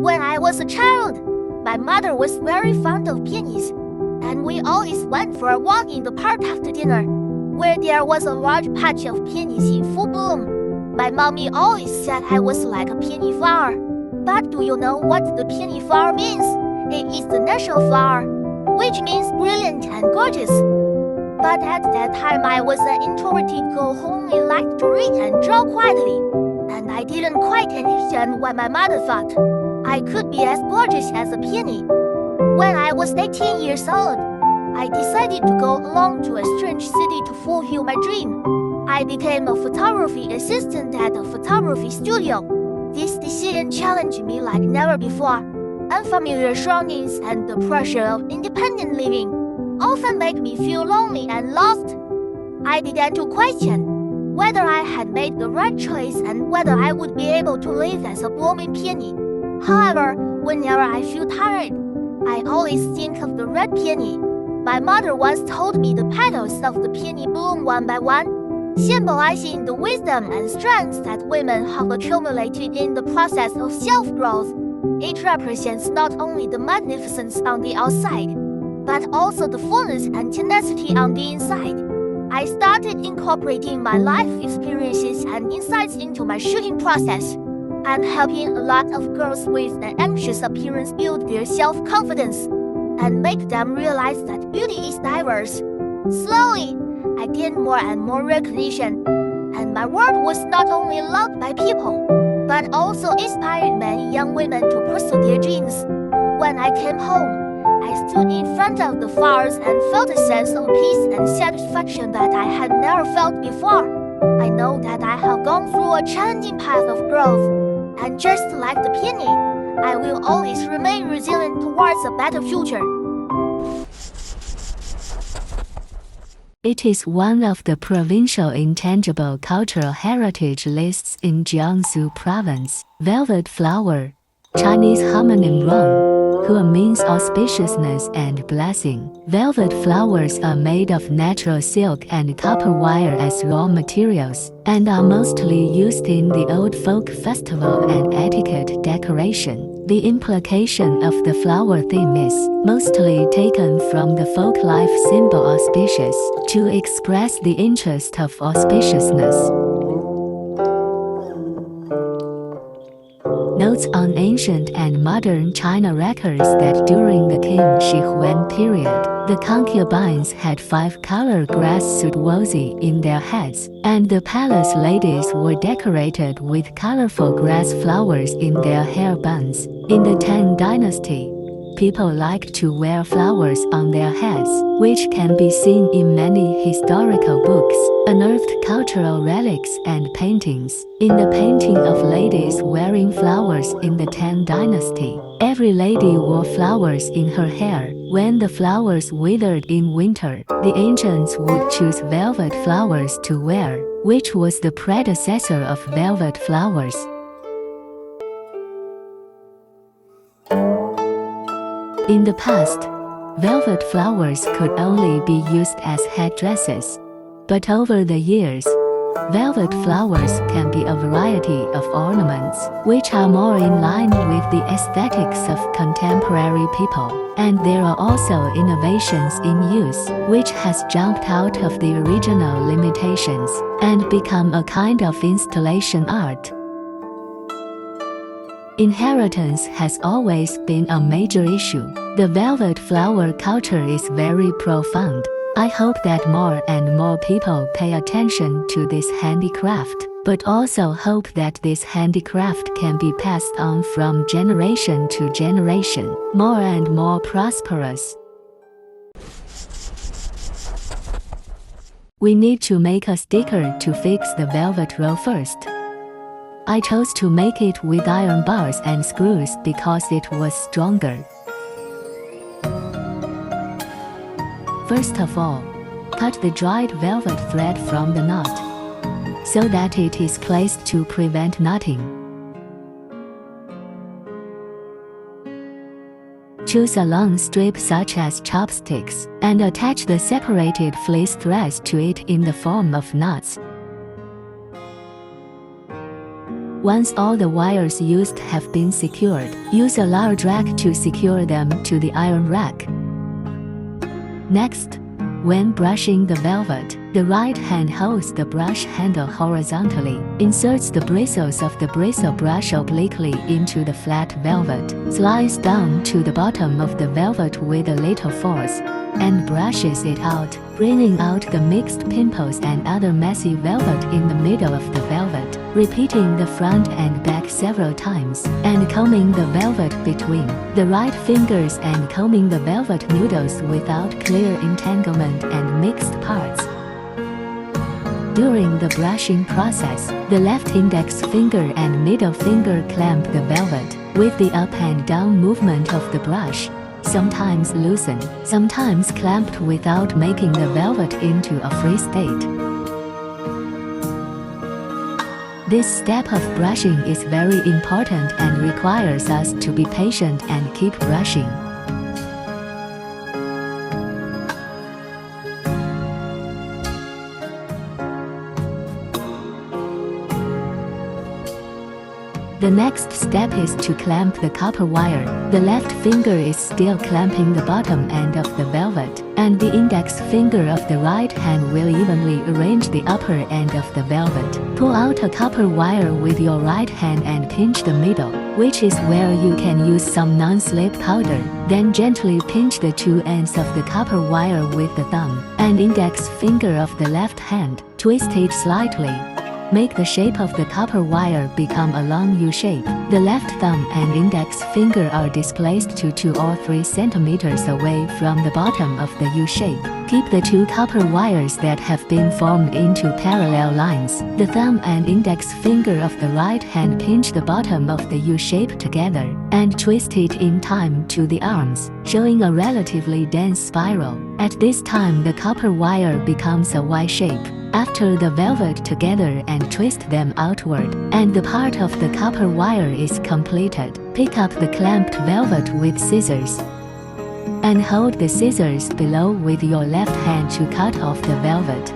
When I was a child, my mother was very fond of peonies, and we always went for a walk in the park after dinner, where there was a large patch of peonies in full bloom. My mommy always said I was like a peony flower. But do you know what the peony flower means? It is the national flower, which means brilliant and gorgeous. But at that time I was an introverted girl who only liked to read and draw quietly, and I didn't quite understand what my mother thought I could be as gorgeous as a peony. When I was 18 years old, I decided to go alone to a strange city to fulfill my dream. I became a photography assistant at a photography studio. This decision challenged me like never before. Unfamiliar surroundings and the pressure of independent living often made me feel lonely and lost. I began to question whether I had made the right choice and whether I would be able to live as a blooming peony. However, whenever I feel tired, I always think of the red peony. My mother once told me the petals of the peony bloom one by one, symbolizing the wisdom and strength that women have accumulated in the process of self-growth. It represents not only the magnificence on the outside, but also the fullness and tenacity on the inside. I started incorporating my life experiences and insights into my shooting process. I'm helping a lot of girls with an anxious appearance build their self-confidence and make them realize that beauty is diverse. Slowly, I gained more and more recognition, and my work was not only loved by people, but also inspired many young women to pursue their dreams. When I came home, I stood in front of the flowers and felt a sense of peace and satisfaction that I had never felt before. I know that I have gone through a challenging path of growth, and just like the peony, I will always remain resilient towards a better future. It is one of the provincial intangible cultural heritage lists in Jiangsu province. Velvet flower, Chinese homonym rong, who means auspiciousness and blessing. Velvet flowers are made of natural silk and copper wire as raw materials, and are mostly used in the old folk festival and etiquette decoration. The implication of the flower theme is mostly taken from the folk life symbol auspicious, to express the interest of auspiciousness. Notes on ancient and modern China records that during the Qing Shi Huang period, the concubines had 5-color grass suit wozi in their heads, and the palace ladies were decorated with colorful grass flowers in their hair buns. In the Tang Dynasty, people liked to wear flowers on their heads, which can be seen in many historical books, unearthed cultural relics and paintings. In the painting of ladies wearing flowers in the Tang Dynasty, every lady wore flowers in her hair. When the flowers withered in winter, the ancients would choose velvet flowers to wear, which was the predecessor of velvet flowers. In the past, velvet flowers could only be used as headdresses. But over the years, velvet flowers can be a variety of ornaments, which are more in line with the aesthetics of contemporary people. And there are also innovations in use, which has jumped out of the original limitations, and become a kind of installation art. Inheritance has always been a major issue. The velvet flower culture is very profound. I hope that more and more people pay attention to this handicraft, but also hope that this handicraft can be passed on from generation to generation, more and more prosperous. We need to make a sticker to fix the velvet roll first. I chose to make it with iron bars and screws because it was stronger. First of all, cut the dried velvet thread from the knot, so that it is placed to prevent knotting. Choose a long strip such as chopsticks, and attach the separated fleece threads to it in the form of knots. Once all the wires used have been secured, use a large rack to secure them to the iron rack. Next, when brushing the velvet, the right hand holds the brush handle horizontally, inserts the bristles of the bristle brush obliquely into the flat velvet, slides down to the bottom of the velvet with a little force, and brushes it out, bringing out the mixed pimples and other messy velvet in the middle of the velvet, repeating the front and back several times, and combing the velvet between the right fingers and combing the velvet noodles without clear entanglement and mixed parts. During the brushing process, the left index finger and middle finger clamp the velvet with the up and down movement of the brush, sometimes loosened, sometimes clamped without making the velvet into a free state. This step of brushing is very important and requires us to be patient and keep brushing. The next step is to clamp the copper wire. The left finger is still clamping the bottom end of the velvet, and the index finger of the right hand will evenly arrange the upper end of the velvet. Pull out a copper wire with your right hand and pinch the middle, which is where you can use some non-slip powder. Then gently pinch the two ends of the copper wire with the thumb and index finger of the left hand. Twist it slightly. Make the shape of the copper wire become a long U shape. The left thumb and index finger are displaced to 2 or 3 centimeters away from the bottom of the U shape. Keep the 2 copper wires that have been formed into parallel lines. The thumb and index finger of the right hand pinch the bottom of the U shape together and twist it in time to the arms, showing a relatively dense spiral. At this time, the copper wire becomes a Y shape. After the velvet together and twist them outward, and the part of the copper wire is completed, pick up the clamped velvet with scissors and hold the scissors below with your left hand to cut off the velvet.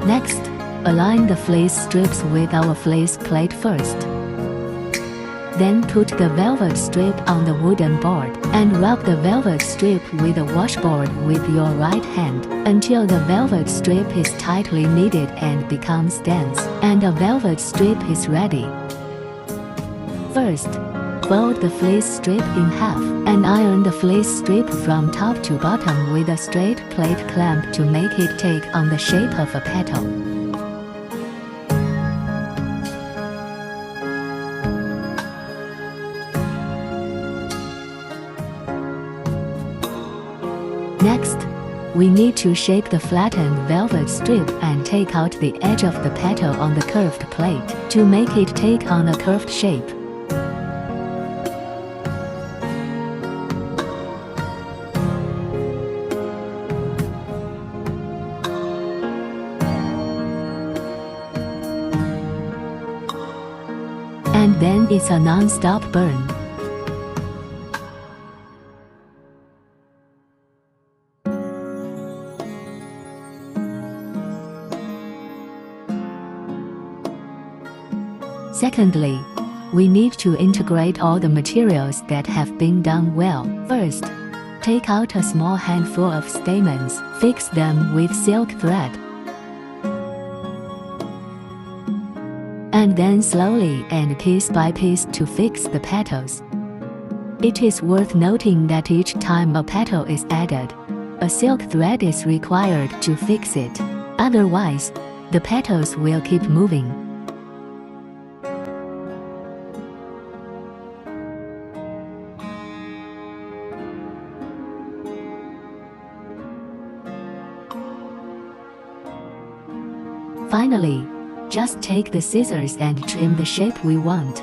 Next, align the fleece strips with our fleece plate first. Then put the velvet strip on the wooden board and rub the velvet strip with a washboard with your right hand until the velvet strip is tightly kneaded and becomes dense, and a velvet strip is ready. First, fold the fleece strip in half and iron the fleece strip from top to bottom with a straight plate clamp to make it take on the shape of a petal. Next, we need to shape the flattened velvet strip and take out the edge of the petal on the curved plate to make it take on a curved shape. And then it's a non-stop burn. Secondly, we need to integrate all the materials that have been done well. First, take out a small handful of stamens, fix them with silk thread, and then slowly and piece by piece to fix the petals. It is worth noting that each time a petal is added, a silk thread is required to fix it. Otherwise, the petals will keep moving. Finally, just take the scissors and trim the shape we want.